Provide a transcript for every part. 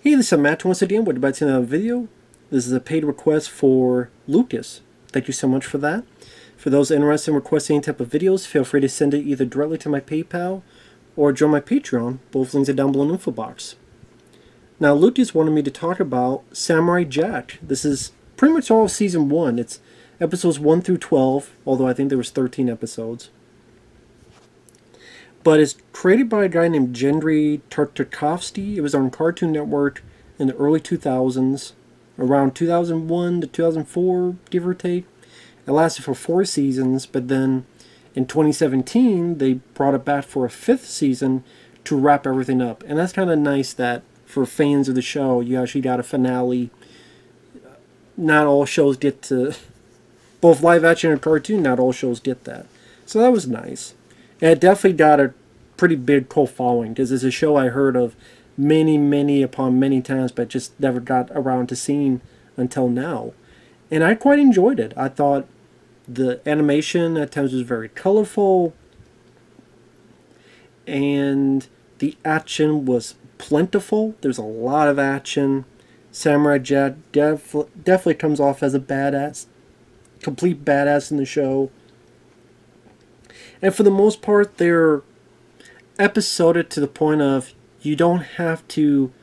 Hey, this is Matt once again. We're about to another video. This is a paid request for Lucas. Thank you so much for that. For those interested in requesting any type of videos, feel free to send it either directly to my PayPal or join my Patreon. Both links are down below in the info box. Now, Lucas wanted me to talk about Samurai Jack. This is pretty much all of Season 1. It's episodes 1 through 12, although I think there was 13 episodes. But it's created by a guy named Gendry Tartakovsky. It was on Cartoon Network in the early 2000s, around 2001 to 2004, give or take. It lasted for 4 seasons, but then in 2017, they brought it back for a 5th season to wrap everything up. And that's kind of nice that for fans of the show, you actually got a finale. Not all shows get to, both live action and cartoon, not all shows get that. So that was nice. And it definitely got a pretty big cult following, because it's a show I heard of many upon many times, but just never got around to seeing until now. And I quite enjoyed it. I thought the animation at times was very colorful, and the action was plentiful. There's a lot of action. Samurai Jack definitely comes off as a badass, complete badass in the show. And for the most part, they're episodic to the point of you don't have to...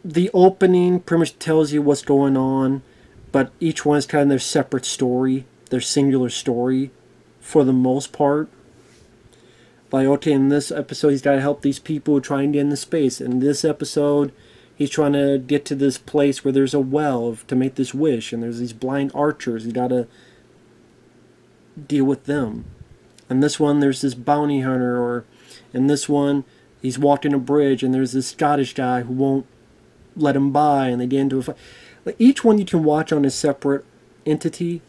The opening pretty much tells you what's going on, but each one is kind of their separate story, their singular story, for the most part. Like, okay, in this episode, he's got to help these people trying to get into space. In this episode, he's trying to get to this place where there's a well to make this wish, and there's these blind archers. He's got to deal with them. In this one, there's this bounty hunter, or in this one, he's walking a bridge, and there's this Scottish guy who won't let him by, and they get into a fight. Like, each one you can watch on a separate entity,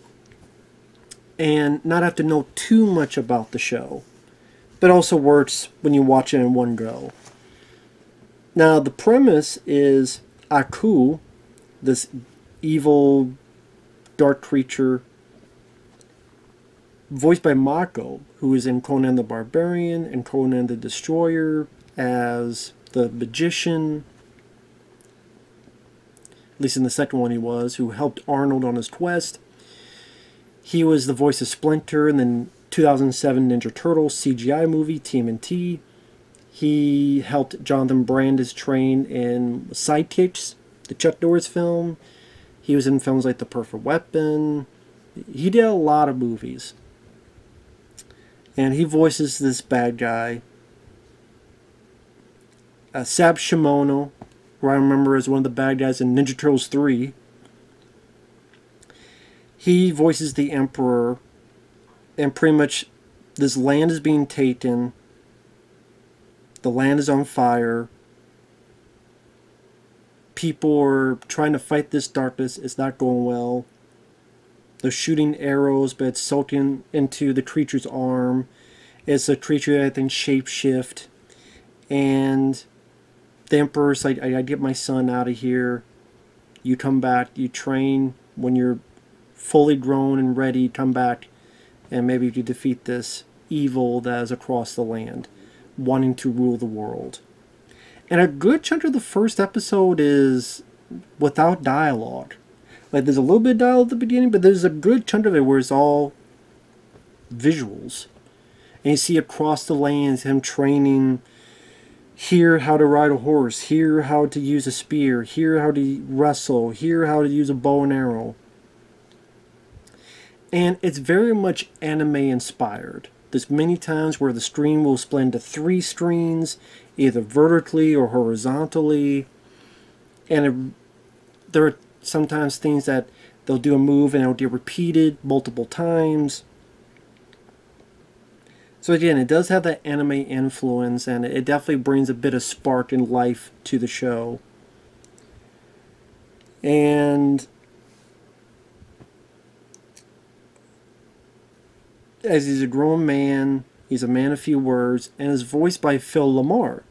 and not have to know too much about the show. But also works when you watch it in one go. Now, the premise is Aku, this evil, dark creature, voiced by Mako, who is in Conan the Barbarian and Conan the Destroyer as the magician. At least in the second one he was, who helped Arnold on his quest. He was the voice of Splinter in the 2007 Ninja Turtles CGI movie, TMNT. He helped Jonathan Brandis train in Sidekicks, the Chuck Norris film. He was in films like The Perfect Weapon. He did a lot of movies. And he voices this bad guy. Sab Shimono, who I remember as one of the bad guys in Ninja Turtles 3. He voices the Emperor. And pretty much this land is being taken. The land is on fire. People are trying to fight this darkness. It's not going well. They're shooting arrows, but it's soaking into the creature's arm. It's a creature that can shapeshift. And the Emperor's like, I gotta get my son out of here. You come back, you train. When you're fully grown and ready, come back. And maybe you can defeat this evil that is across the land, wanting to rule the world. And a good chunk of the first episode is without dialogue. Like, there's a little bit of dialogue at the beginning, but there's a good chunk of it where it's all visuals. And you see across the lands him training here how to ride a horse, here how to use a spear, here how to wrestle, here how to use a bow and arrow. And it's very much anime inspired. There's many times where the screen will split into 3 screens, either vertically or horizontally. And there are sometimes things that they'll do a move and it'll get repeated multiple times. So again, it does have that anime influence, and it definitely brings a bit of spark and life to the show. And as he's a grown man, he's a man of few words, and is voiced by Phil Lamar,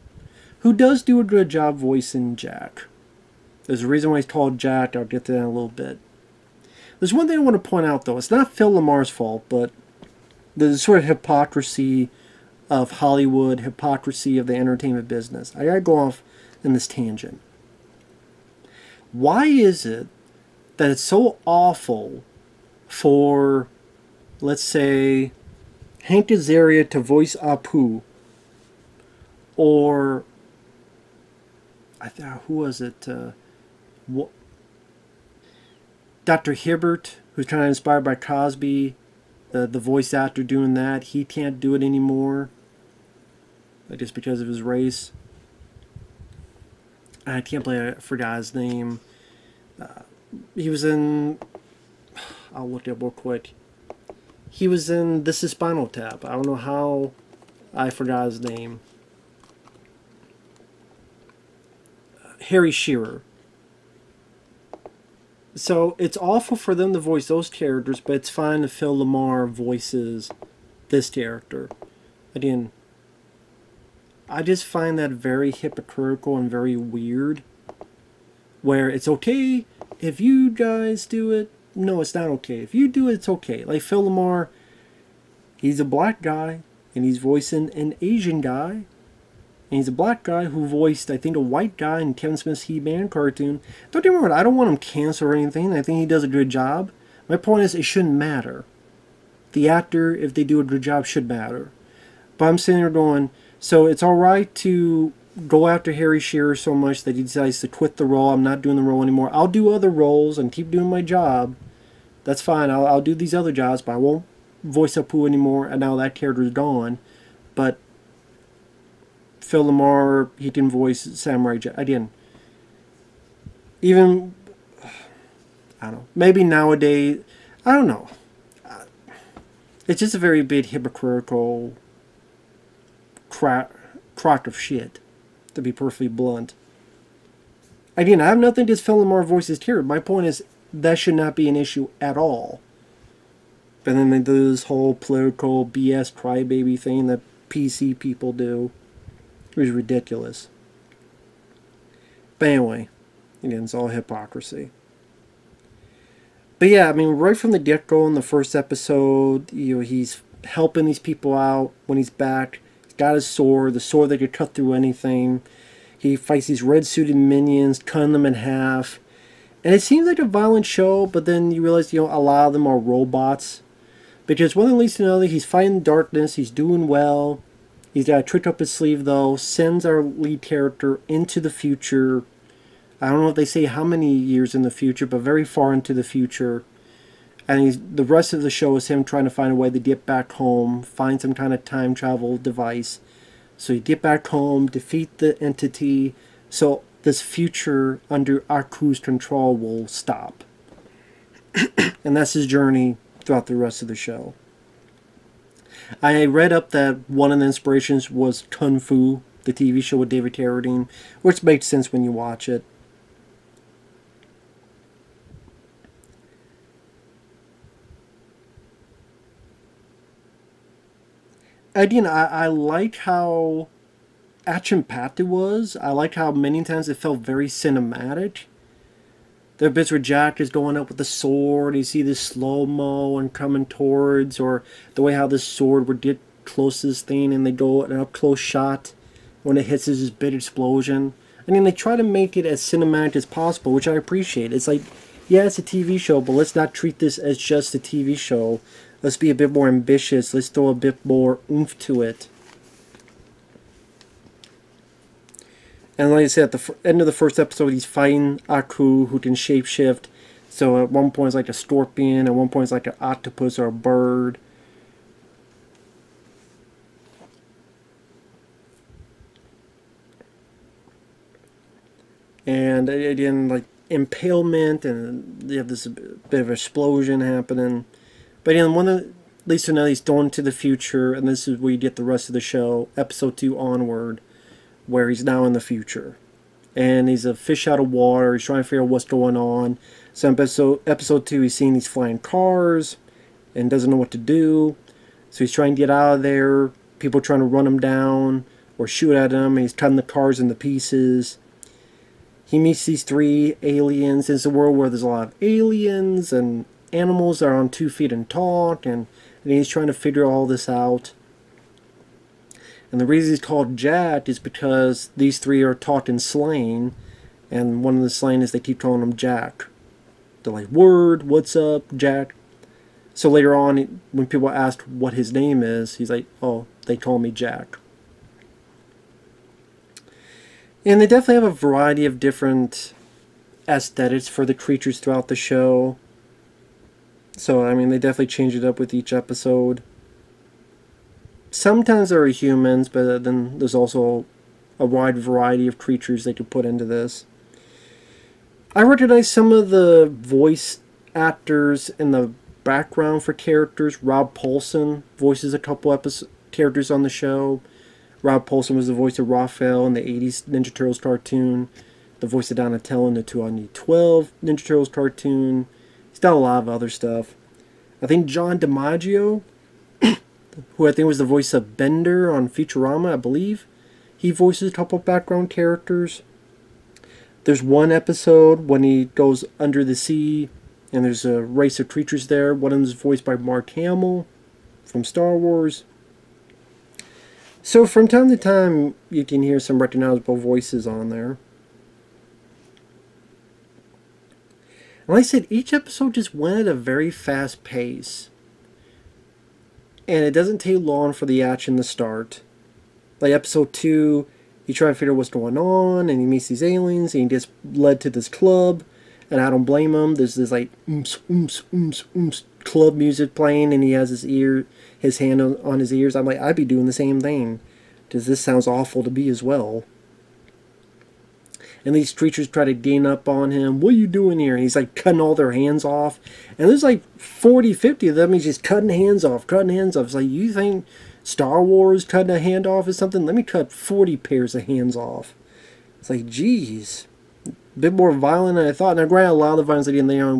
who does do a good job voicing Jack. There's a reason why he's called Jack. I'll get to that in a little bit. There's one thing I want to point out, though. It's not Phil Lamar's fault, but the sort of hypocrisy of Hollywood, hypocrisy of the entertainment business. I gotta go off in this tangent. Why is it that it's so awful for, let's say, Hank Azaria to voice Apu, or who was it? Dr. Hibbert, who's kind of inspired by Cosby, the voice actor doing that, he can't do it anymore, just because of his race. I can't believe I forgot his name. He was in... I'll look it up real quick. He was in This Is Spinal Tap. I don't know how I forgot his name. Harry Shearer. So it's awful for them to voice those characters, but it's fine if Phil Lamar voices this character. Again, I just find that very hypocritical and very weird. Where it's okay if you guys do it. No, it's not okay. If you do it, it's okay. Like Phil Lamar, he's a black guy, and he's voicing an Asian guy. And he's a black guy who voiced, I think, a white guy in Kevin Smith's He-Man cartoon. Don't get me wrong, I don't want him canceled or anything. I think he does a good job. My point is, it shouldn't matter. The actor, if they do a good job, should matter. But I'm sitting there going, so it's alright to go after Harry Shearer so much that he decides to quit the role. I'm not doing the role anymore. I'll do other roles and keep doing my job. That's fine. I'll do these other jobs, but I won't voice Apu anymore, and now that character's gone. But Phil Lamar, he can voice Samurai Jack. Again, even, I don't know, maybe nowadays, I don't know. It's just a very big hypocritical crock of shit, to be perfectly blunt. Again, I have nothing against Phil Lamar voices here. My point is, that should not be an issue at all. And then they do this whole political BS crybaby thing that PC people do. It was ridiculous. But anyway, again, it's all hypocrisy. But yeah, I mean, right from the get-go in the first episode, he's helping these people out when he's back. He's got his sword, the sword that could cut through anything. He fights these red-suited minions, cutting them in half. And it seems like a violent show, but then you realize, a lot of them are robots. Because one thing leads to another, he's fighting darkness, he's doing well. He's got a trick up his sleeve, though. Sends our lead character into the future. I don't know if they say how many years in the future, but very far into the future. And the rest of the show is him trying to find a way to get back home, find some kind of time travel device. So you get back home, defeat the entity, so this future under Aku's control will stop. And that's his journey throughout the rest of the show. I read up that one of the inspirations was Kung Fu, the TV show with David Carradine, which makes sense when you watch it. Again, I like how action-packed it was. I like how many times it felt very cinematic. There are bits where Jack is going up with the sword, you see this slow-mo and coming towards, or the way how this sword would get close to this thing and they go an up-close shot when it hits this big explosion. I mean, they try to make it as cinematic as possible, which I appreciate. It's like, yeah, it's a TV show, but let's not treat this as just a TV show. Let's be a bit more ambitious. Let's throw a bit more oomph to it. And like I said, at the end of the first episode, he's fighting Aku, who can shapeshift. So at one point it's like a scorpion, at one point it's like an octopus or a bird. And again, like impalement, and you have this bit of explosion happening. But again, one of Lisa and Ellie's going to the future, and this is where you get the rest of the show, episode 2 onward, where he's now in the future. And he's a fish out of water. He's trying to figure out what's going on. So episode 2, he's seeing these flying cars and doesn't know what to do. So he's trying to get out of there. People trying to run him down or shoot at him. And he's cutting the cars into pieces. He meets these 3 aliens. It's a world where there's a lot of aliens and animals that are on 2 feet and talk. And he's trying to figure all this out. And the reason he's called Jack is because these 3 are taught in slang. And one of the slang is they keep calling him Jack. They're like, "Word, what's up, Jack?" So later on, when people ask what his name is, he's like, "Oh, they call me Jack." And they definitely have a variety of different aesthetics for the creatures throughout the show. So, I mean, they definitely change it up with each episode. Sometimes there are humans, but then there's also a wide variety of creatures they could put into this. I recognize some of the voice actors in the background for characters. Rob Paulsen voices a couple characters on the show. Rob Paulsen was the voice of Raphael in the 80s Ninja Turtles cartoon, the voice of Donatello in the 2012 Ninja Turtles cartoon. He's done a lot of other stuff. I think John DiMaggio, who I think was the voice of Bender on Futurama, I believe, he voices a couple background characters. There's one episode when he goes under the sea and there's a race of creatures there. One of them is voiced by Mark Hamill from Star Wars. So from time to time, you can hear some recognizable voices on there. And like I said, each episode just went at a very fast pace. And it doesn't take long for the action to start. Like episode 2, you try to figure out what's going on, and he meets these aliens, and he gets led to this club. And I don't blame him. There's this like oomph, oomph, oomph, oomph club music playing, and he has his hand on his ears. I'm like, I'd be doing the same thing, because this sounds awful to me as well. And these creatures try to gain up on him. What are you doing here? And he's like cutting all their hands off. And there's like 40, 50 of them. He's just cutting hands off, cutting hands off. It's like, you think Star Wars cutting a hand off is something? Let me cut 40 pairs of hands off. It's like, geez. A bit more violent than I thought. Now, granted, a lot of the violence they get in there,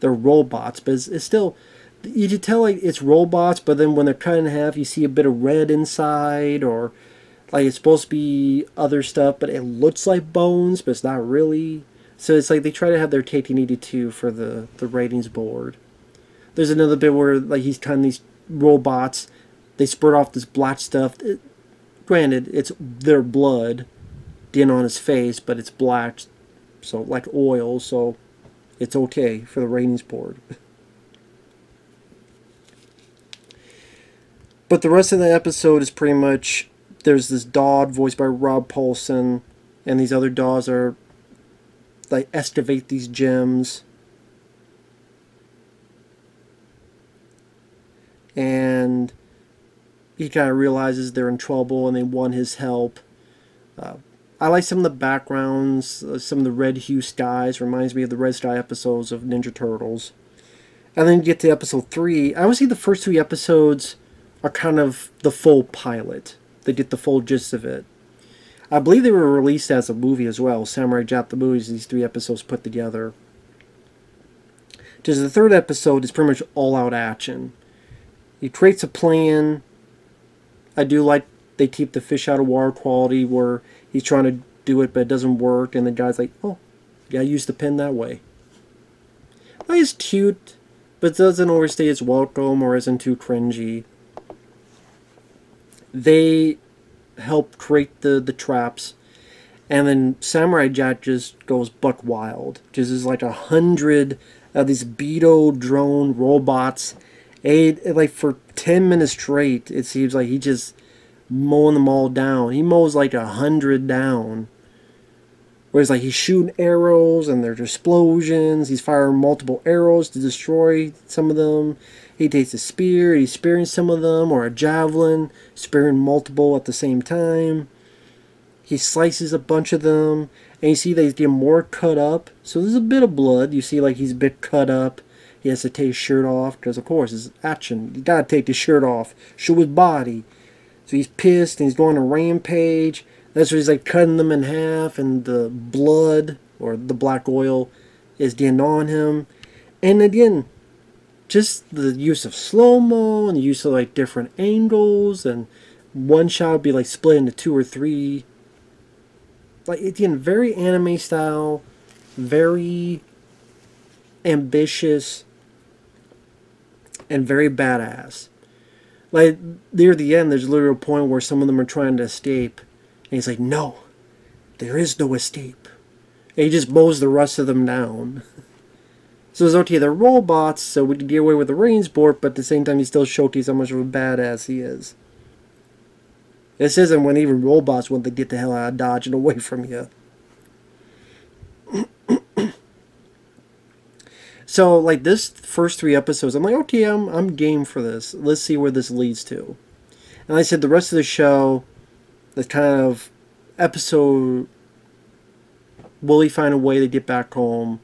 they're robots. But it's still, you can tell like it's robots. But then when they're cut in half, you see a bit of red inside. Or like it's supposed to be other stuff, but it looks like bones, but it's not really. So it's like they try to have their cake and eat it too for the ratings board. There's another bit where like he's cutting these robots. They spurt off this black stuff. Granted, it's their blood getting on his face, but it's black, so like oil, so it's okay for the ratings board. But the rest of the episode is pretty much, there's this dog voiced by Rob Paulsen, and these other dogs are like excavate these gems. And he kind of realizes they're in trouble and they want his help. I like some of the backgrounds, some of the red hue skies. Reminds me of the Red Sky episodes of Ninja Turtles. And then you get to episode 3. I would say the first 3 episodes are kind of the full pilot. They get the full gist of it. I believe they were released as a movie as well. Samurai Jack the movies, these 3 episodes put together. Just the 3rd episode is pretty much all-out action. He creates a plan. I do like they keep the fish out of water quality where he's trying to do it but it doesn't work, and the guy's like, oh, yeah, I used the pen that way. Well, it's cute, but doesn't overstay its welcome or isn't too cringy. They help create the traps, and then Samurai Jack just goes buck wild. Just is like 100 of these Beetle drone robots. Like for 10 minutes straight, it seems like he just mowing them all down. He mows like 100 down. Whereas like he's shooting arrows and there's explosions. He's firing multiple arrows to destroy some of them. He takes a spear, he's spearing some of them, or a javelin, spearing multiple at the same time. He slices a bunch of them, and you see that he's getting more cut up. So there's a bit of blood. You see like he's a bit cut up. He has to take his shirt off, because of course it's action. You gotta take his shirt off, show his body. So he's pissed and he's going on a rampage. That's where he's like cutting them in half, and the blood or the black oil is getting on him. And again, just the use of slow-mo and the use of like different angles, and one shot would be like split into 2 or 3. Like again, very anime style, very ambitious, and very badass. Like near the end, there's literally a point where some of them are trying to escape, and he's like, "No, there is no escape." And he just mows the rest of them down. So it's okay, they're robots, so we can get away with the range board, but at the same time, he still showcases how much of a badass he is. This isn't when even robots want to get the hell out of Dodge and away from you. So, like, this first 3 episodes, I'm like, okay, I'm game for this. Let's see where this leads to. And like I said, the rest of the show, the kind of episode, will he find a way to get back home?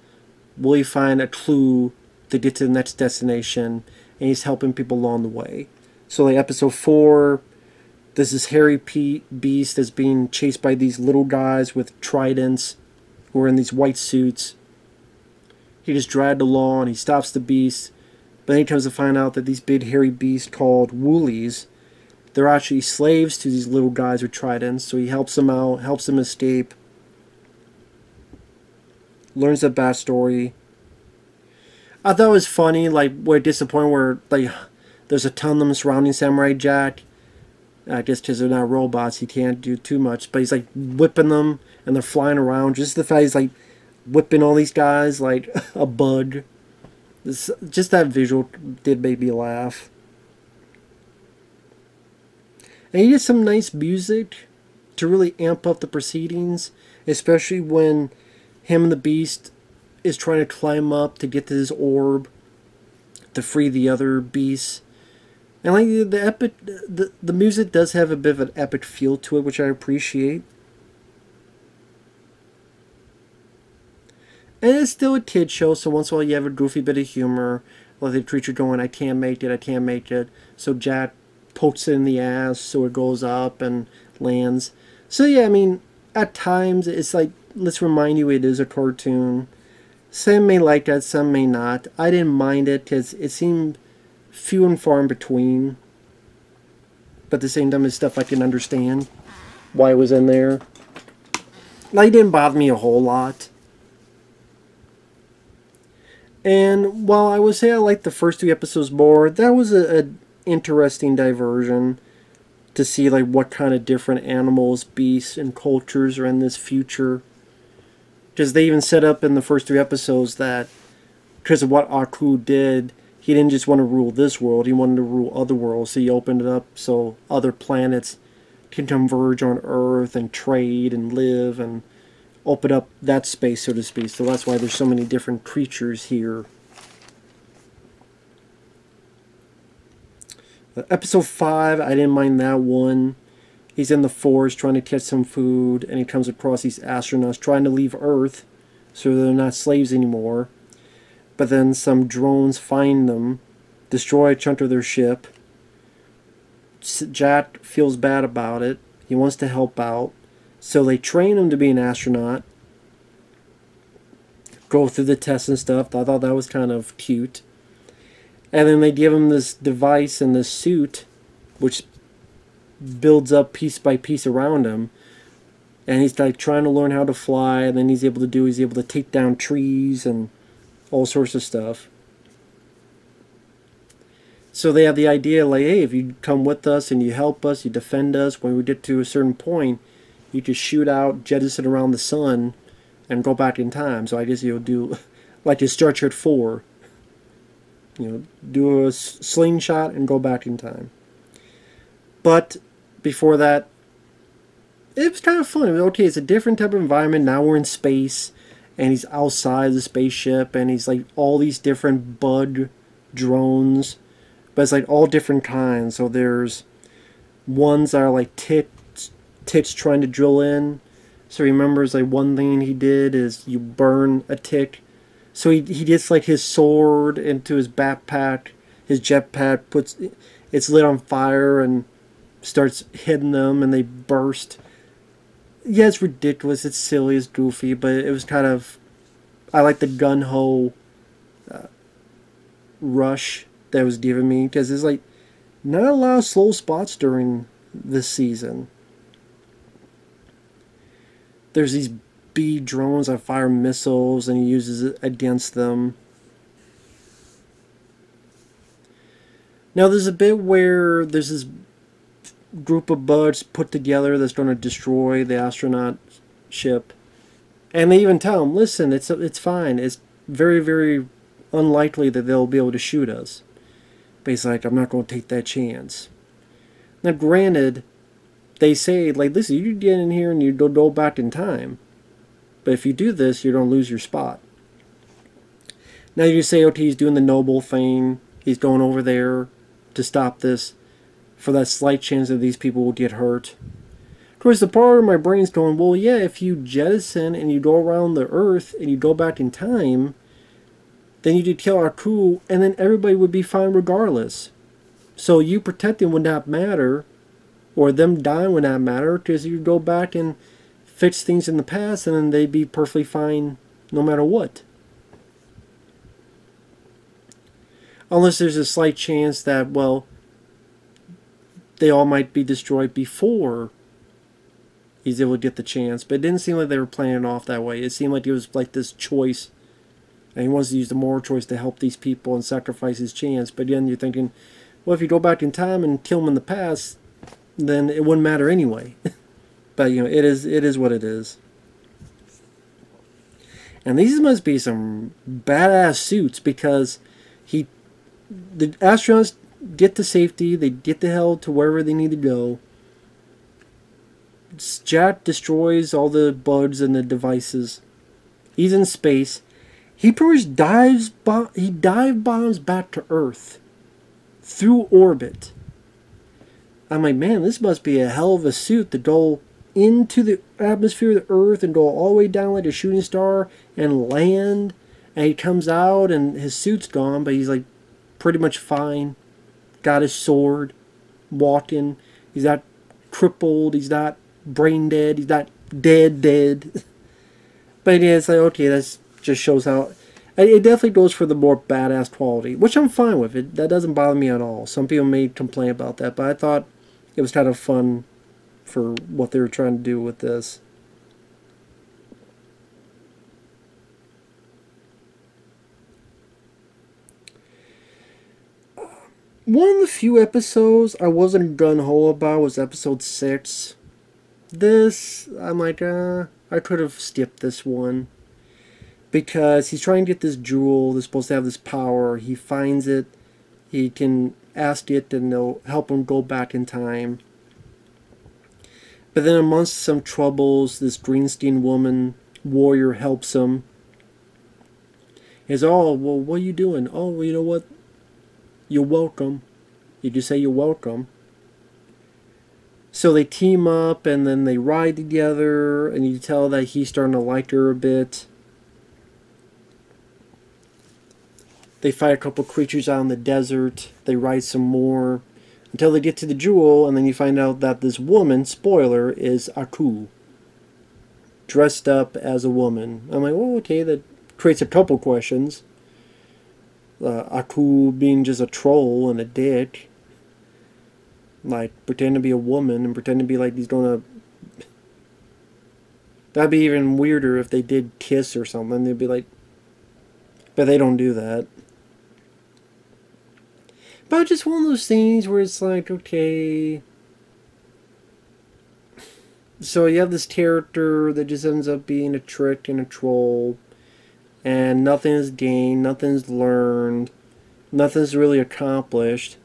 Will he find a clue to get to the next destination? And he's helping people along the way. So, like, episode 4, there's this hairy beast that's being chased by these little guys with tridents who are in these white suits. He just dragged along, he stops the beast, but then he comes to find out that these big hairy beasts called woolies, they're actually slaves to these little guys with tridents, so he helps them out, helps them escape, learns the backstory. I thought it was funny, like, we're disappointed where, like, there's a ton of them surrounding Samurai Jack. I guess because they're not robots, he can't do too much, but he's, like, whipping them, and they're flying around. Just the fact he's, like, whipping all these guys like a bug. Just that visual did make me laugh. And he did some nice music to really amp up the proceedings, especially when him and the beast is trying to climb up to get to this orb to free the other beasts. And like the music does have a bit of an epic feel to it, which I appreciate. And it's still a kid show, so once in a while you have a goofy bit of humor, like the creature going, I can't make it, I can't make it. So Jack pokes it in the ass, so it goes up and lands. So yeah, I mean, at times it's like, let's remind you it is a cartoon. Some may like that, some may not. I didn't mind it because it seemed few and far in between. But at the same time, it's stuff I can understand why it was in there. Like, it didn't bother me a whole lot. And while I would say I liked the first 3 episodes more, that was a interesting diversion to see like what kind of different animals, beasts, and cultures are in this future. Because they even set up in the first 3 episodes that because of what Aku did, he didn't just want to rule this world, he wanted to rule other worlds. So he opened it up so other planets can converge on Earth and trade and live and open up that space, so to speak. So that's why there's so many different creatures here. Episode 5, I didn't mind that one. He's in the forest trying to catch some food, and he comes across these astronauts trying to leave Earth so they're not slaves anymore. But then some drones find them, destroy a chunk of their ship. Jack feels bad about it. He wants to help out. So they train him to be an astronaut. Go through the tests and stuff. I thought that was kind of cute. And then they give him this device and this suit, which builds up piece by piece around him. And he's like trying to learn how to fly. And then he's able to take down trees and all sorts of stuff. So they have the idea like, hey, if you come with us and you help us, you defend us, when we get to a certain point, you just shoot out, jettison around the sun, and go back in time. So I guess you'll do like in Star Trek 4. You know, do a slingshot and go back in time. But before that, it was kind of fun. It was okay, it's a different type of environment. Now we're in space, and he's outside the spaceship, and he's like all these different bug drones. But it's like all different kinds. So there's ones that are like ticks trying to drill in. So he remembers like one thing he did is you burn a tick. So he gets like his sword into his backpack, his jetpack, it's lit on fire and starts hitting them and they burst. Yeah, it's ridiculous, it's silly, it's goofy, but it was kind of, I like the gun-ho rush that was given me, because there's like not a lot of slow spots during this season. There's these bee drones that fire missiles and he uses it against them. Now there's a bit where there's this group of bugs put together that's going to destroy the astronaut ship, And they even tell him, listen, it's fine. It's very, very unlikely that they'll be able to shoot us. But he's like, I'm not going to take that chance. Now, granted, they say, like, listen, you get in here and you go back in time. But if you do this, you're going to lose your spot. Now you say, okay, he's doing the noble thing. He's going over there to stop this for that slight chance that these people will get hurt. Of course, the part of my brain's going, well, yeah, if you jettison and you go around the Earth and you go back in time, then you could kill Aku, and then everybody would be fine regardless. So you protecting would not matter, or them dying would not matter, because you go back and fix things in the past, and then they'd be perfectly fine no matter what. Unless there's a slight chance that, well, they all might be destroyed before he's able to get the chance. But it didn't seem like they were playing it off that way. It seemed like it was like this choice. And he wants to use the moral choice to help these people and sacrifice his chance. But then you're thinking, well, if you go back in time and kill him in the past, then it wouldn't matter anyway. But, you know, it is what it is. And these must be some badass suits, because the astronauts get to safety, they get the hell to wherever they need to go. Jack destroys all the bugs and the devices. He's in space. He pretty much dive bombs back to Earth through orbit. I'm like, man, this must be a hell of a suit to go into the atmosphere of the Earth and go all the way down like a shooting star and land. And he comes out and his suit's gone, but he's like pretty much fine. Got his sword, walking. He's not crippled. He's not brain dead. He's not dead. But yeah, it's like, okay, that just shows how. It definitely goes for the more badass quality, which I'm fine with. That doesn't bother me at all. Some people may complain about that, but I thought it was kind of fun for what they were trying to do with this. One of the few episodes I wasn't gung-ho about was episode 6. This, I'm like, I could have skipped this one. Because he's trying to get this jewel that's supposed to have this power. He finds it. He can ask it and they'll help him go back in time. But then amongst some troubles, this green-skinned woman warrior helps him. He's, oh, well, what are you doing? Oh, well, you know what? You're welcome. You just say you're welcome. So they team up and then they ride together, and you tell that he's starting to like her a bit. They fight a couple creatures out in the desert. They ride some more until they get to the jewel, and then you find out that this woman, spoiler, is Aku, dressed up as a woman. I'm like, oh, okay, that creates a couple questions. Aku being just a troll and a dick, like pretend to be a woman and pretend to be like he's gonna. That'd be even weirder if they did kiss or something. They'd be like, but they don't do that. But just one of those things where it's like, okay. So you have this character that just ends up being a trick and a troll. And nothing is gained, nothing's learned, nothing's really accomplished.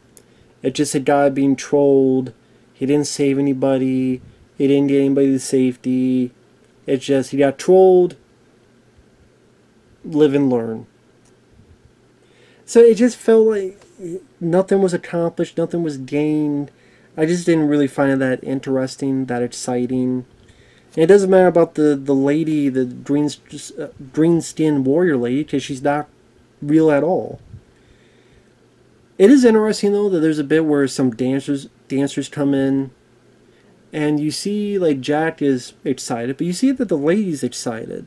It's just a guy being trolled. He didn't save anybody. He didn't get anybody to safety. It's just he got trolled. Live and learn. So it just felt like nothing was accomplished, nothing was gained. I just didn't really find it that interesting, that exciting. And it doesn't matter about the lady, the green-skinned warrior lady, because she's not real at all. It is interesting, though, that there's a bit where some dancers come in, and you see, like, Jack is excited, but you see that the lady's excited.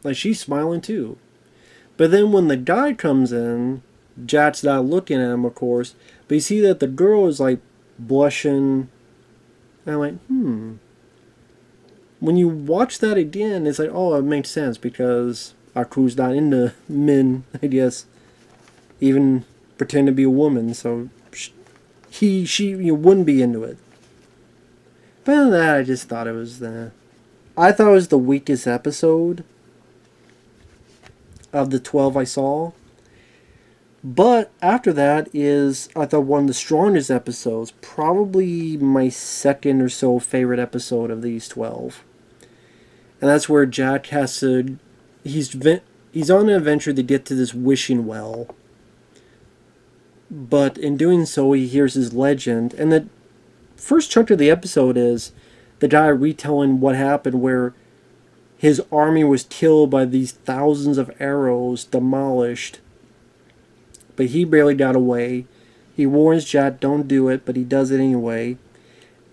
Like, she's smiling, too. But then when the guy comes in, Jack's not looking at him, of course, but you see that the girl is, like, blushing. And I'm like, When you watch that again, it's like, oh, it makes sense, because Aku's not into men, I guess. Even pretend to be a woman, so she wouldn't be into it. But other than that, I just thought it was I thought it was the weakest episode of the 12 I saw. But after that is, I thought, one of the strongest episodes. Probably my second or so favorite episode of these 12. And that's where Jack has to... He's on an adventure to get to this wishing well. But in doing so, he hears his legend. And the first chunk of the episode is the guy retelling what happened, where his army was killed by these thousands of arrows, demolished. But he barely got away. He warns Jack, don't do it, but he does it anyway.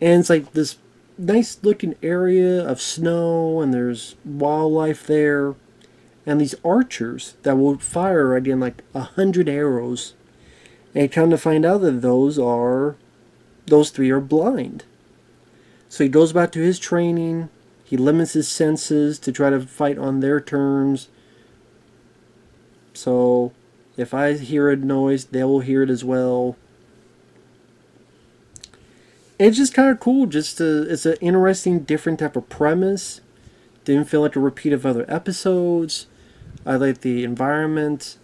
And it's like this nice looking area of snow, and there's wildlife there. And these archers that will fire again like 100 arrows. And you come to find out that those three are blind. So he goes back to his training. He limits his senses to try to fight on their terms. So if I hear a noise, they will hear it as well. It's just kind of cool. It's an interesting, different type of premise. Didn't feel like a repeat of other episodes. I like the environment.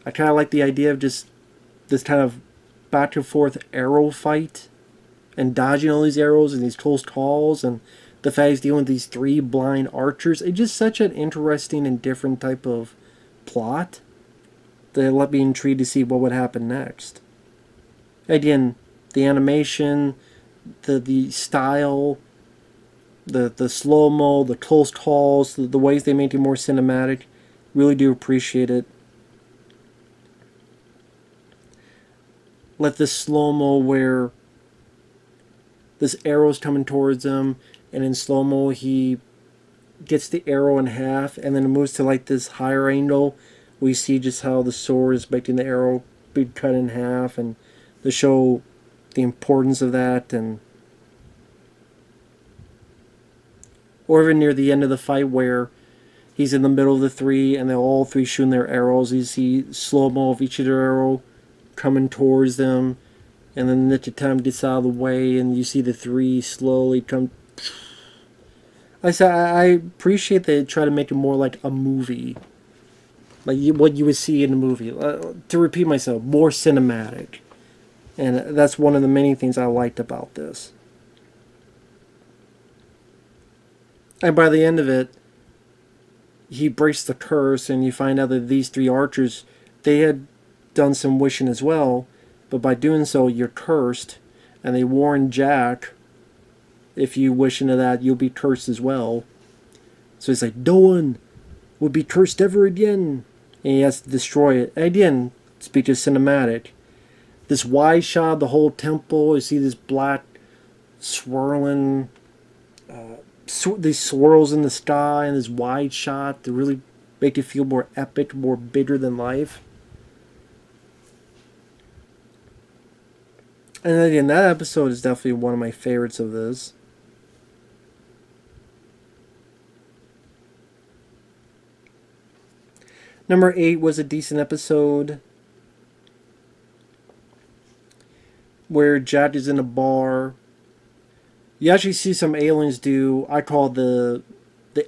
I kind of like the idea of just this kind of back and forth arrow fight and dodging all these arrows and these close calls, and the fact he's dealing with these three blind archers. It's just such an interesting and different type of plot that let me intrigued to see what would happen next. Again, the animation, the style, the slow-mo, the close calls, the ways they make it more cinematic, really do appreciate it. Like this slow-mo where this arrow's coming towards him, and in slow-mo he gets the arrow in half, and then it moves to like this higher angle. We see just how the sword is making the arrow be cut in half, and to show the importance of that. And or even near the end of the fight where he's in the middle of the three and they're all three shooting their arrows. You see slow-mo of each of their arrow coming towards them, and then the time gets out of the way and you see the three slowly come. I appreciate they try to make it more like a movie, like what you would see in a movie. To repeat myself, more cinematic, and that's one of the many things I liked about this. And by the end of it, he breaks the curse, and you find out that these three archers, they had done some wishing as well, but by doing so, you're cursed. And they warn Jack, if you wish into that, you'll be cursed as well. So he's like, no one will be cursed ever again. And he has to destroy it. And again, speak of cinematic. This wide shot of the whole temple, you see this black swirling, these swirls in the sky, and this wide shot to really make it feel more epic, more bigger than life. And again, that episode is definitely one of my favorites of this. Number 8 was a decent episode where Jack is in a bar. You actually see some aliens do, I call the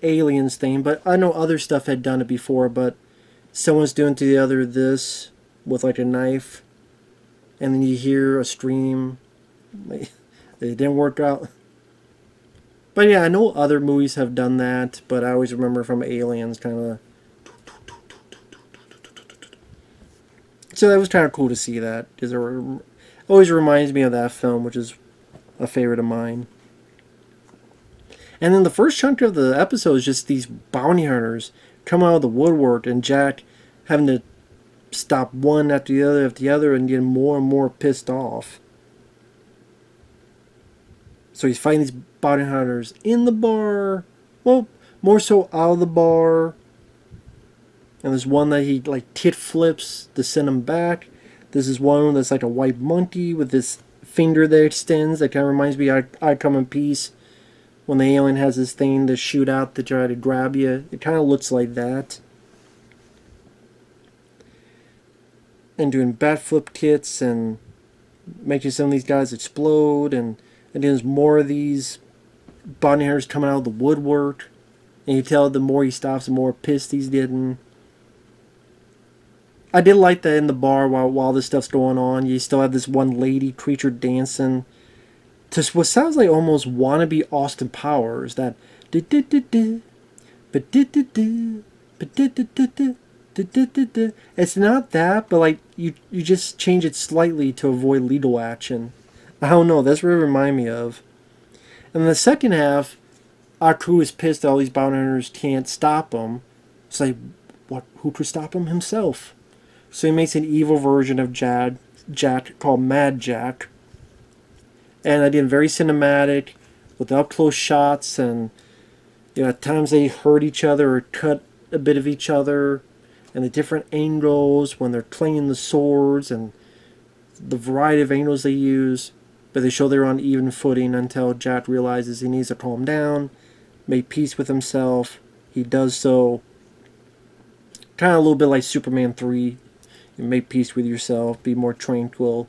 aliens thing, but I know other stuff had done it before, but someone's doing to the other this with like a knife, and then you hear a scream. It didn't work out. But yeah, I know other movies have done that, but I always remember from Aliens kind of. So that was kind of cool to see that, because it always reminds me of that film, which is a favorite of mine. And then the first chunk of the episode is just these bounty hunters come out of the woodwork, and Jack having to stop one after the other and getting more and more pissed off. So he's fighting these bounty hunters in the bar, well, more so out of the bar. And there's one that he like tit flips to send him back. This is one that's like a white monkey with this finger that extends. That kind of reminds me of I Come in Peace, when the alien has this thing to shoot out to try to grab you. It kind of looks like that. And doing bat flip kits and making some of these guys explode. And there's more of these bounty hunters coming out of the woodwork. And you tell the more he stops, the more pissed he's getting. I did like that in the bar while this stuff's going on. You still have this one lady creature dancing to what sounds like almost wannabe Austin Powers. That it's not that, but like you just change it slightly to avoid legal action. I don't know. That's what it reminded me of. And in the second half, our crew is pissed that all these bounty hunters can't stop him. It's like, what? Who could stop him? Himself. So he makes an evil version of Jack called Mad Jack. And I did very cinematic with up close shots, and at times they hurt each other or cut a bit of each other, and the different angles when they're clanging the swords and the variety of angles they use. But they show they're on even footing until Jack realizes he needs to calm down, make peace with himself. He does so. Kind of a little bit like Superman 3. You make peace with yourself, be more tranquil.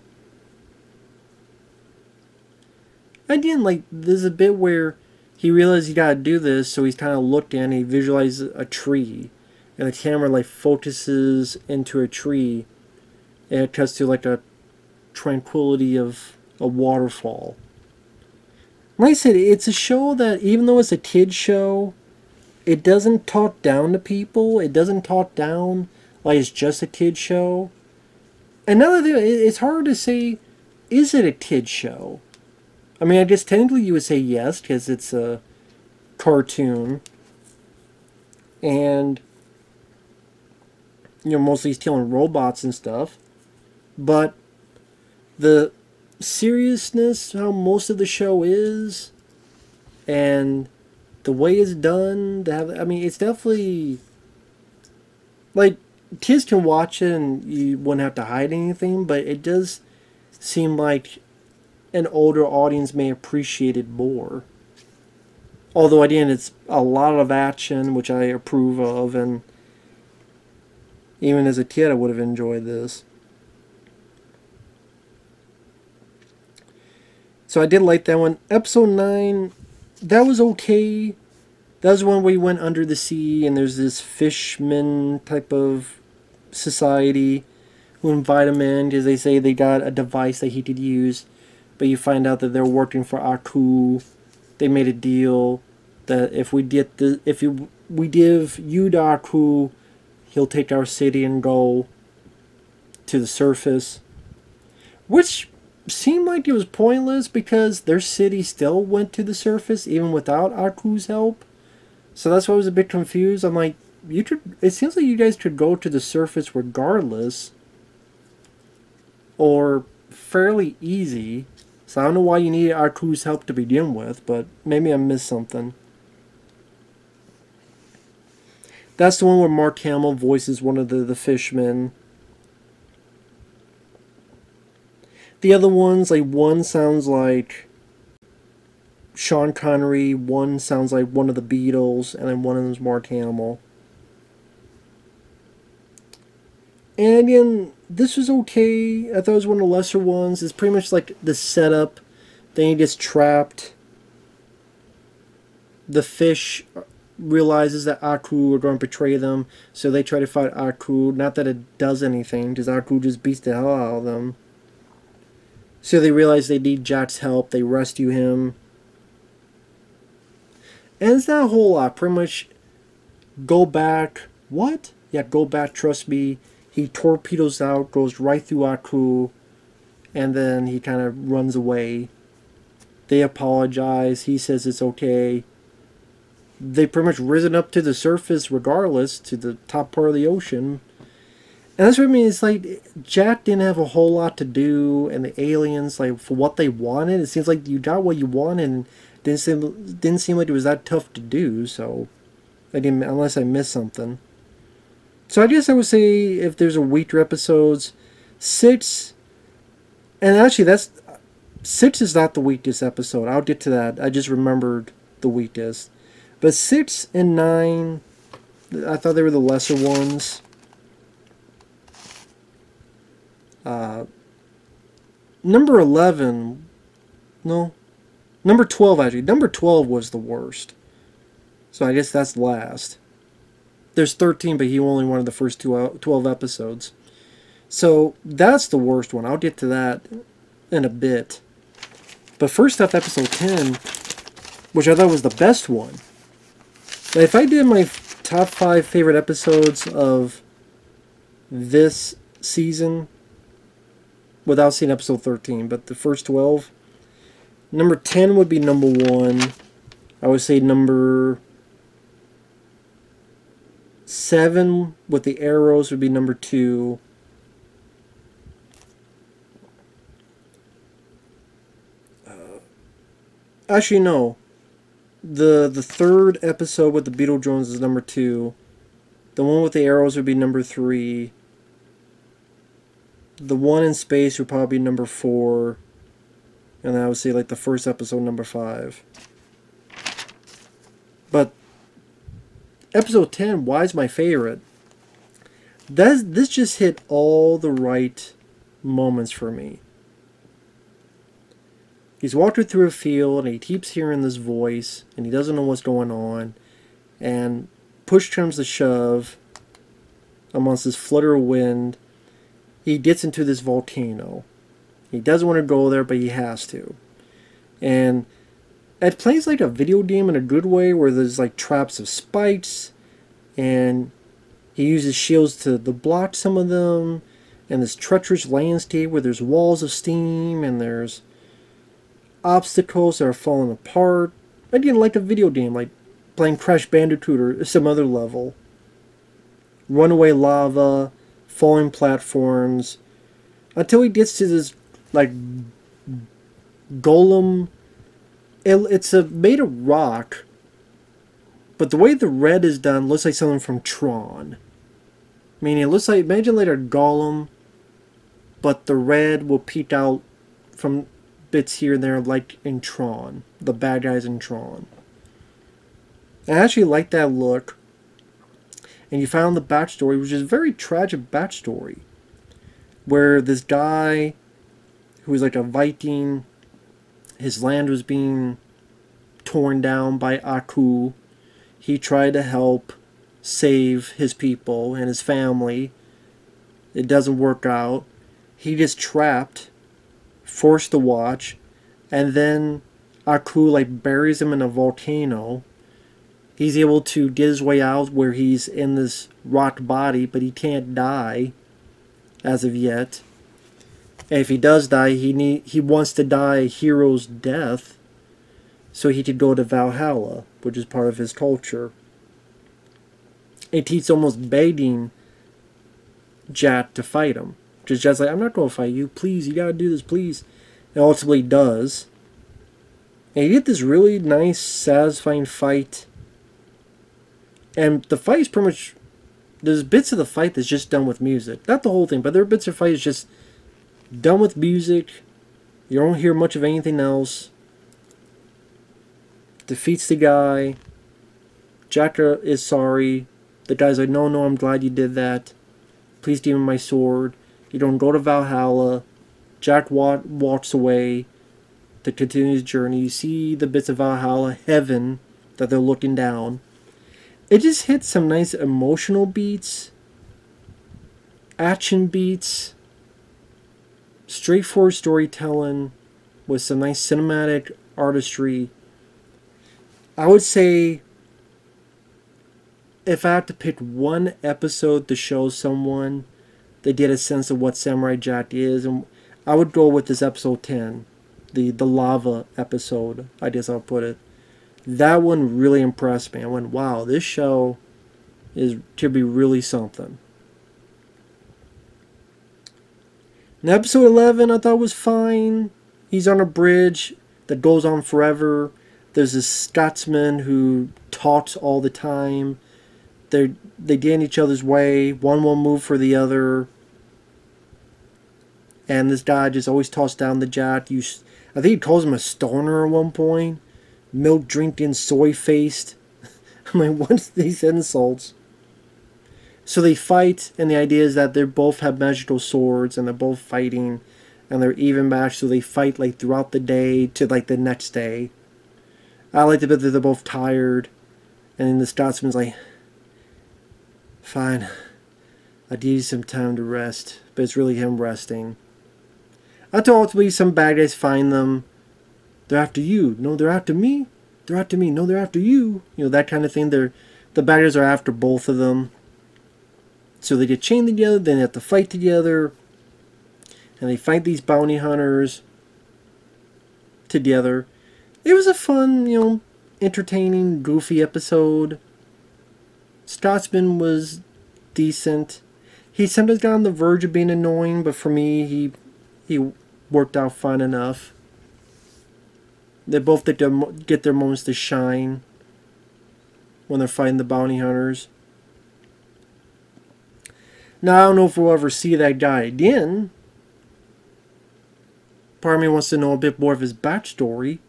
I didn't like, there's a bit where he realizes he gotta do this, so he's kind of looking and he visualizes a tree. And the camera like focuses into a tree. And it cuts to like a tranquility of a waterfall. Like I said, it's a show that, even though it's a kid's show, it doesn't talk down to people. It doesn't talk down like it's just a kid's show. Another thing, it's hard to say, is it a kid's show? I mean, I guess technically you would say yes, because it's a cartoon. And, mostly he's killing robots and stuff. But the seriousness, how most of the show is, and the way it's done, I mean, it's definitely, like, kids can watch it and you wouldn't have to hide anything, but it does seem like an older audience may appreciate it more. Although, again, it's a lot of action, which I approve of, and even as a kid I would have enjoyed this. So I did like that one. Episode 9, that was okay. That was one where he went under the sea, and there's this fisherman type of society who invite him in because they say they got a device that he could use. But you find out that they're working for Aku. They made a deal that if we give you to Aku, he'll take our city and go to the surface. Which seemed like it was pointless because their city still went to the surface even without Aku's help. So that's why I was a bit confused. I'm like, it seems like you guys could go to the surface regardless, or fairly easy. So I don't know why you needed Aku's help to begin with, but maybe I missed something. That's the one where Mark Hamill voices one of the fishmen. The other ones, like, one sounds like Sean Connery, one sounds like one of the Beatles, and then one of them is Mark Hamill. And again, this was okay. I thought it was one of the lesser ones. It's pretty much like the setup. Then he gets trapped. The fish realizes that Aku are going to betray them, so they try to fight Aku. Not that it does anything, because Aku just beats the hell out of them. So they realize they need Jack's help. They rescue him. And it's not a whole lot. Pretty much go back. What? Yeah, go back, trust me. He torpedoes out, goes right through Aku, and then he kind of runs away. They apologize. He says it's okay. They pretty much risen up to the surface regardless, to the top part of the ocean. And that's what I mean. It's like Jack didn't have a whole lot to do, and the aliens, like, for what they wanted, it seems like you got what you wanted, and didn't seem like it was that tough to do. So I didn't, unless I missed something. So I guess I would say if there's a weaker episodes, 6, and actually 6 is not the weakest episode. I'll get to that. I just remembered the weakest. But 6 and 9, I thought they were the lesser ones. Number 11, no, Number 12, actually. Number 12 was the worst. So I guess that's last. There's 13, but he only wanted the first 12 episodes. So that's the worst one. I'll get to that in a bit. But first off, episode 10, which I thought was the best one. Now, if I did my top 5 favorite episodes of this season, without seeing episode 13, but the first 12, number 10 would be number 1. I would say number 7 with the arrows would be number 2. Actually, no. The third episode with the Beetlejuice is number 2. The one with the arrows would be number 3. The one in space would probably be number 4. And then I would say like the first episode, number 5. But episode 10, why is my favorite? This just hit all the right moments for me. He's walking through a field and he keeps hearing this voice and he doesn't know what's going on. And push comes to shove, amongst this flutter of wind, he gets into this volcano. He doesn't want to go there, but he has to. And it plays like a video game in a good way, where there's like traps of spikes, and he uses shields to block some of them, and this treacherous landscape where there's walls of steam and there's obstacles that are falling apart. Again, like a video game, like playing Crash Bandicoot or some other level. Runaway lava, falling platforms, until he gets to this like golem. It's made of rock, but the way the red is done looks like something from Tron. Meaning it looks like, imagine like a golem, but the red will peek out from bits here and there, like in Tron, the bad guys in Tron. I actually like that look. And you found the backstory, which is a very tragic backstory, where this guy who was like a Viking, his land was being torn down by Aku. He tried to help save his people and his family. It doesn't work out. He gets trapped, forced to watch, and then Aku like buries him in a volcano. He's able to get his way out where he's in this rock body, but he can't die as of yet. And if he does die, he wants to die a hero's death so he could go to Valhalla, which is part of his culture. And he's almost begging Jack to fight him. Just Jack's like, I'm not going to fight you. Please, you got to do this, please. And ultimately does. And you get this really nice, satisfying fight. And the fight is pretty much, there's bits of the fight that's just done with music. Not the whole thing, but there are bits of the fight that's just done with music. You don't hear much of anything else. Defeats the guy. Jack is sorry. The guy's like, no, I'm glad you did that. Please give me my sword. You don't go to Valhalla. Jack walks away to continue his journey. You see the bits of Valhalla, heaven, that they're looking down. It just hits some nice emotional beats, action beats, straightforward storytelling with some nice cinematic artistry. I would say, if I had to pick one episode to show someone, they get a sense of what Samurai Jack is, and I would go with this episode 10, the lava episode, I guess I'll put it. That one really impressed me. I went, wow, this show could be really something. And episode 11 I thought was fine. He's on a bridge that goes on forever. There's this Scotsman who talks all the time. They get in each other's way. One won't move for the other. And this guy just always tossed down the Jack. I think he calls him a stoner at one point. Milk drinking, soy faced. I mean, what's these insults? So they fight, and the idea is that they both have magical swords, and they're both fighting. and they're even matched, so they fight like throughout the day to like the next day. I like the bit that they're both tired, and then the Scotsman's like, "Fine, I need some time to rest," but it's really him resting. Until ultimately some bad guys find them. They're after you. No, they're after me. They're after me. No, they're after you. You know, that kind of thing. The bad guys are after both of them. So they get chained together, then they have to fight together. And they fight these bounty hunters together. It was a fun, you know, entertaining, goofy episode. Scotsman was decent. He sometimes got on the verge of being annoying, but for me, he worked out fine enough. They both get their moments to shine when they're fighting the bounty hunters. Now, I don't know if we'll ever see that guy again. Part of me wants to know a bit more of his backstory.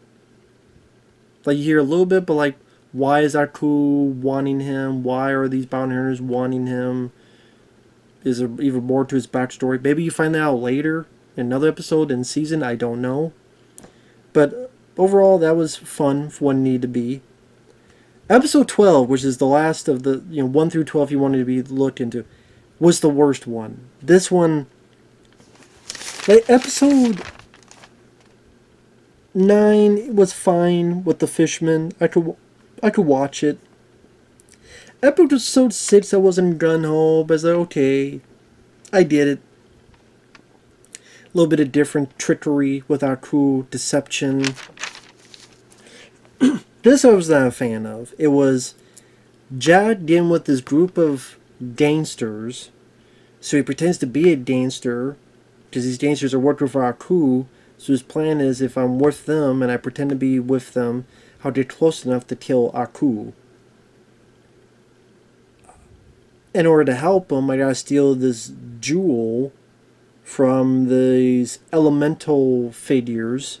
Like, you hear a little bit, but like, why is Aku wanting him? Why are these bounty hunters wanting him? Is there even more to his backstory? Maybe you find that out later in another episode in season. I don't know. But overall, that was fun for what it needed to be. Episode 12, which is the last of the 1 through 12 you wanted to be looked into, was the worst one. This one, like episode 9 was fine with the fisherman. I could watch it. Episode 6, I wasn't gung-ho, but I was like, okay, I did it. A little bit of different trickery with our crew, deception. This I was not a fan of. It was Jack dealing with this group of gangsters. So he pretends to be a gangster, because these gangsters are working for our crew. So his plan is, if I'm with them and I pretend to be with them, I'll get close enough to kill Aku. In order to help him, I gotta steal this jewel from these elemental figures.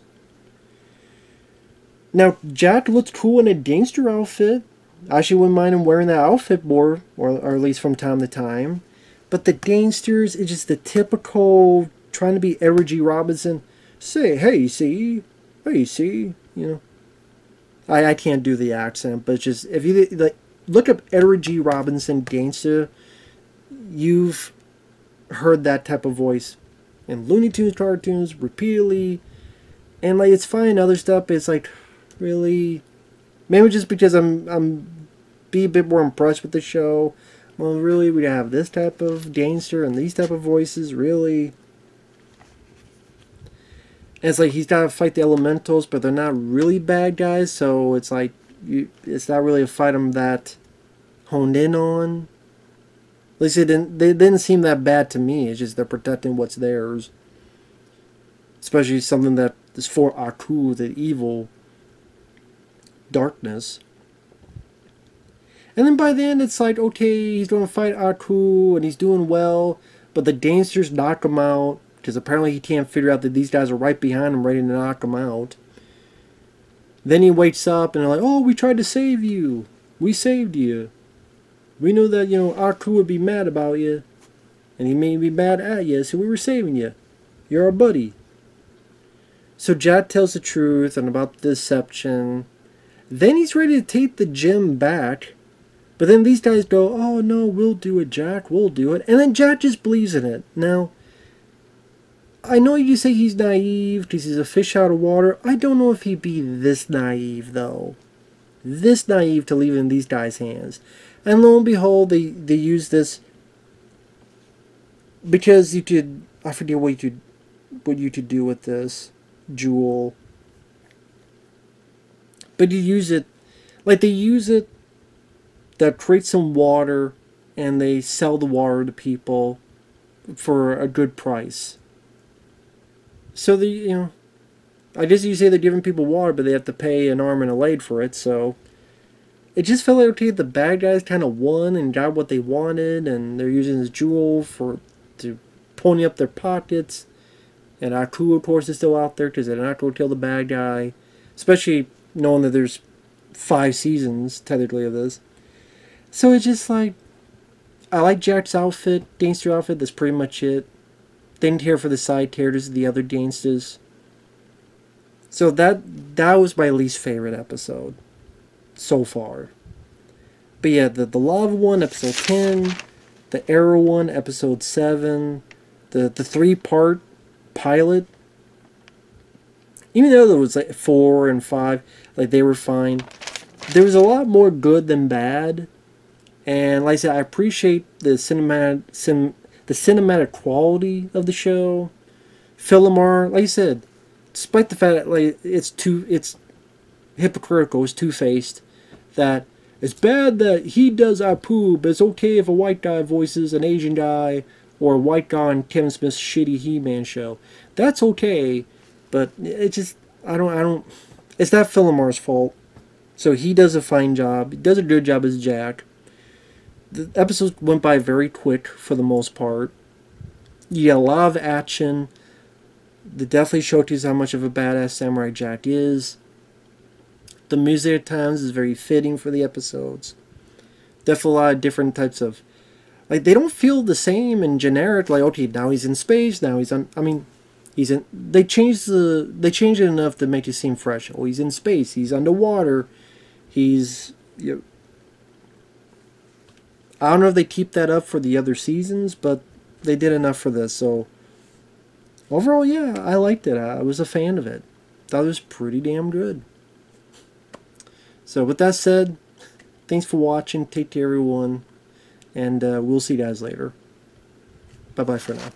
Now, Jack looks cool in a gangster outfit. I actually wouldn't mind him wearing that outfit more, or at least from time to time. But the gangsters is just the typical, trying to be Edward G. Robinson. Say, hey, see, you know. I can't do the accent, but it's just, if you like, look up Edward G. Robinson gangster, you've heard that type of voice in Looney Tunes cartoons repeatedly, and like it's fine. Other stuff, it's like, really, maybe just because I'm be a bit more impressed with the show. Well, really, we have this type of gangster and these type of voices, really. And it's like he's got to fight the elementals, but they're not really bad guys, so it's like it's not really a fight I'm that honed in on. At least they didn't seem that bad to me. It's just they're protecting what's theirs, especially something that is for Aku, the evil darkness. And then by the end, it's like, okay, he's going to fight Aku, and he's doing well, but the gangsters knock him out. Because apparently he can't figure out that these guys are right behind him, ready to knock him out. Then he wakes up and they're like, oh, we tried to save you. We saved you. We knew that, our crew would be mad about you. And he may be mad at you, so we were saving you. You're our buddy. So Jack tells the truth and about the deception. Then he's ready to take the gem back. But then these guys go, oh no, we'll do it, Jack, we'll do it. And then Jack just believes in it. Now, I know you say he's naive because he's a fish out of water. I don't know if he'd be this naive, though. This naive to leave it in these guys' hands. And lo and behold, they use this because you could, I forget what you could do with this jewel. But you use it, like they use it to create some water, and they sell the water to people for a good price. So I guess you say they're giving people water, but they have to pay an arm and a leg for it, so it just felt like, okay, the bad guys kind of won and got what they wanted, and they're using this jewel to pony up their pockets, and Aku, of course, is still out there, because they're not going to kill the bad guy, especially knowing that there's 5 seasons, technically, of this. So it's just like, I like Jack's outfit, gangster outfit, that's pretty much it. They didn't care for the side characters of the other gangsters. So that was my least favorite episode so far. But yeah, the lava one, episode 10, the arrow one, episode 7, the 3-part pilot, even though there was like 4 and 5, like they were fine. There was a lot more good than bad. And like I said, I appreciate the cinematic quality of the show. Philomar, like I said, despite the fact that like it's hypocritical, it's two-faced, that it's bad that he does Apu, but it's okay if a white guy voices an Asian guy or a white guy on Kevin Smith's shitty He-Man show. That's okay, but it just I don't. It's not Philomar's fault. So he does a fine job. He does a good job as Jack. The episodes went by very quick for the most part. You get a lot of action. They definitely showcase how much of a badass Samurai Jack is. The music at times is very fitting for the episodes. Definitely a lot of different types of... Like, they don't feel the same and generic. Like, okay, now he's in space, now he's on... I mean, he's in... They changed it enough to make it seem fresh. Oh, he's in space, he's underwater, he's... You know, I don't know if they keep that up for the other seasons, but they did enough for this, so... Overall, yeah, I liked it. I was a fan of it. Thought it was pretty damn good. So, with that said, thanks for watching. Take care, everyone. And we'll see you guys later. Bye-bye for now.